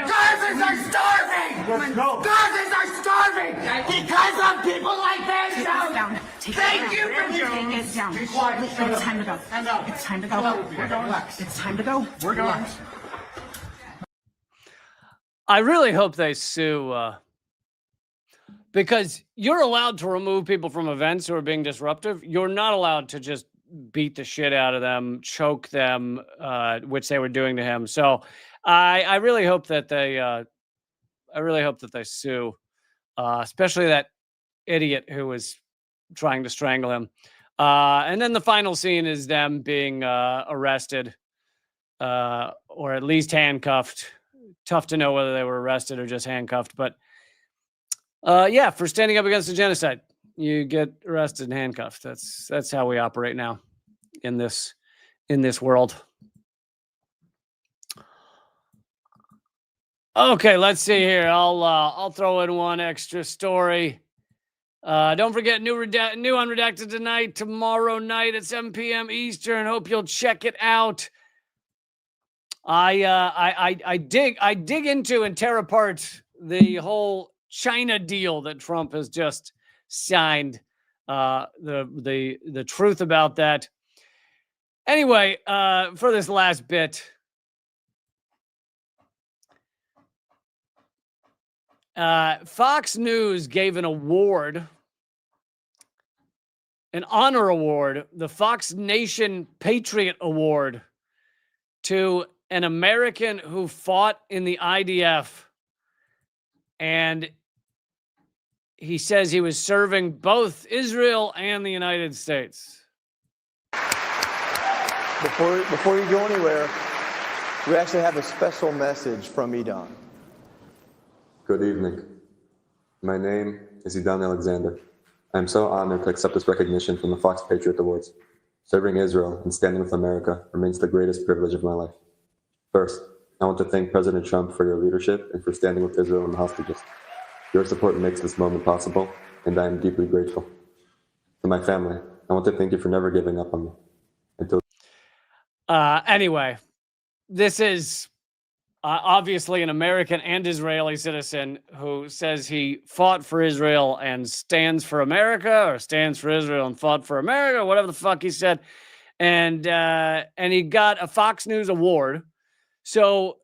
Speaker 10: Gazans are starving! Gazans are starving! Because of people like Van Jones! Thank you for taking it down. Be quiet. It's time to go. It's time to go. We're going. It's time to go. We're going.
Speaker 1: I really hope they sue, because you're allowed to remove people from events who are being disruptive. You're not allowed to just beat the shit out of them, choke them, which they were doing to him. So I really hope that they, sue, especially that idiot who was trying to strangle him. And then the final scene is them being arrested, or at least handcuffed. Tough to know whether they were arrested or just handcuffed. But Yeah, for standing up against the genocide. You get arrested and handcuffed. That's how we operate now in this world. Okay, let's see here. I'll throw in one extra story. Don't forget new Unredacted Tonight tomorrow night at 7 p.m. Eastern. Hope you'll check it out. I dig into and tear apart the whole China deal that Trump has just signed. The truth about that. Anyway, for this last bit, Fox News gave an award, an honor award, the Fox Nation Patriot Award, to an American who fought in the IDF. And he says he was serving both Israel and the United States.
Speaker 12: Before you go anywhere, we actually have a special message from Edan.
Speaker 9: Good evening. My name is Edan Alexander. I'm so honored to accept this recognition from the Fox Patriot Awards. Serving Israel and standing with America remains the greatest privilege of my life. First, I want to thank President Trump for your leadership and for standing with Israel and the hostages. Your support makes this moment possible, and I am deeply grateful. To my family, I want to thank you for never giving up on me.
Speaker 1: Anyway, this is obviously an American and Israeli citizen who says he fought for Israel and stands for America, or stands for Israel and fought for America, whatever the fuck he said. And he got a Fox News award. So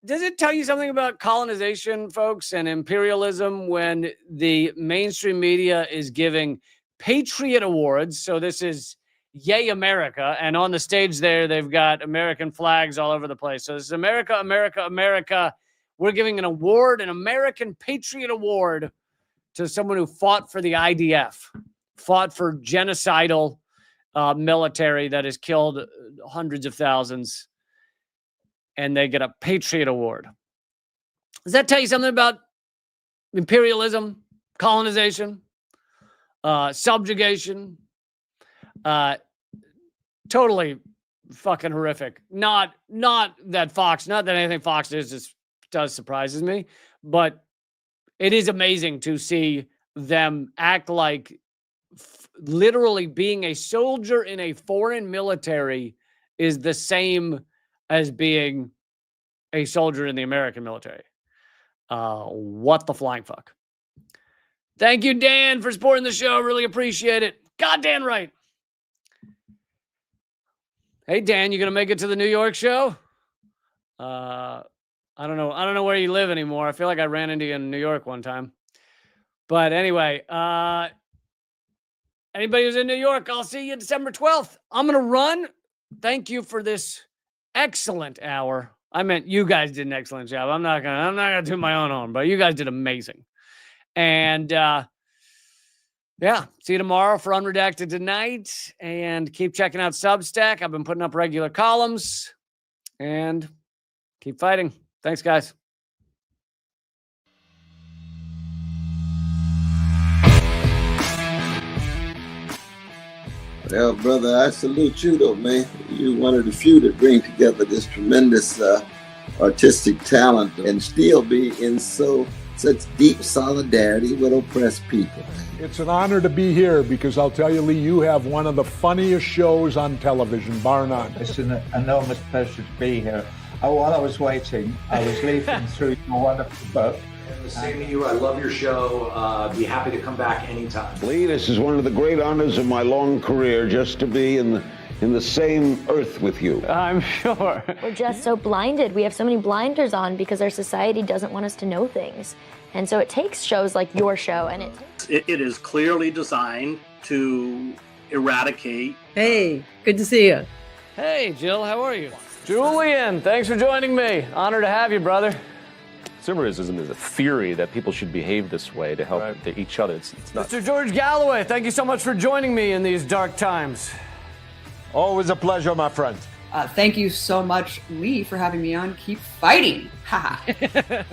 Speaker 1: does it tell you something about colonization, folks, and imperialism when the mainstream media is giving Patriot Awards? So this is Yay America. And on the stage there, they've got American flags all over the place. So this is America, America, America. We're giving an award, an American Patriot Award, to someone who fought for the IDF, fought for genocidal military that has killed hundreds of thousands. And they get a Patriot Award. Does that tell you something about imperialism, colonization, subjugation? Totally fucking horrific. Not that Fox, not that anything Fox does surprises me, but it is amazing to see them act like literally being a soldier in a foreign military is the same as being a soldier in the American military. What the flying fuck? Thank you, Dan, for supporting the show. Really appreciate it. Goddamn right. Hey, Dan, you gonna make it to the New York show? I don't know. I don't know where you live anymore. I feel like I ran into you in New York one time. But anyway, anybody who's in New York, I'll see you December 12th. I'm gonna run. Thank you for this excellent hour. I meant you guys did an excellent job. I'm not gonna do my own horn, but you guys did amazing. And yeah, see you tomorrow for Unredacted Tonight, and keep checking out Substack. I've been putting up regular columns, and keep fighting. Thanks, guys.
Speaker 13: Well, brother, I salute you, though, man. You're one of the few that bring together this tremendous artistic talent and still be in such deep solidarity with oppressed people.
Speaker 14: It's an honor to be here because I'll tell you, Lee, you have one of the funniest shows on television, bar none.
Speaker 15: It's an enormous pleasure to be here. While I was waiting, I was leafing through your wonderful book.
Speaker 16: The same to you. I love your show. Be happy to come back anytime.
Speaker 17: Lee, this is one of the great honors of my long career, just to be in the same earth with you.
Speaker 1: I'm sure.
Speaker 18: We're just so blinded. We have so many blinders on because our society doesn't want us to know things. And so it takes shows like your show, and
Speaker 19: it is clearly designed to eradicate.
Speaker 20: Hey, good to see you.
Speaker 1: Hey, Jill, how are you? Julian, thanks for joining me. Honor to have you, brother.
Speaker 21: Consumerism is a theory that people should behave this way to help each other. It's not.
Speaker 1: Mr. George Galloway, thank you so much for joining me in these dark times.
Speaker 14: Always a pleasure, my friend.
Speaker 20: Thank you so much, Lee, for having me on. Keep fighting. Ha ha.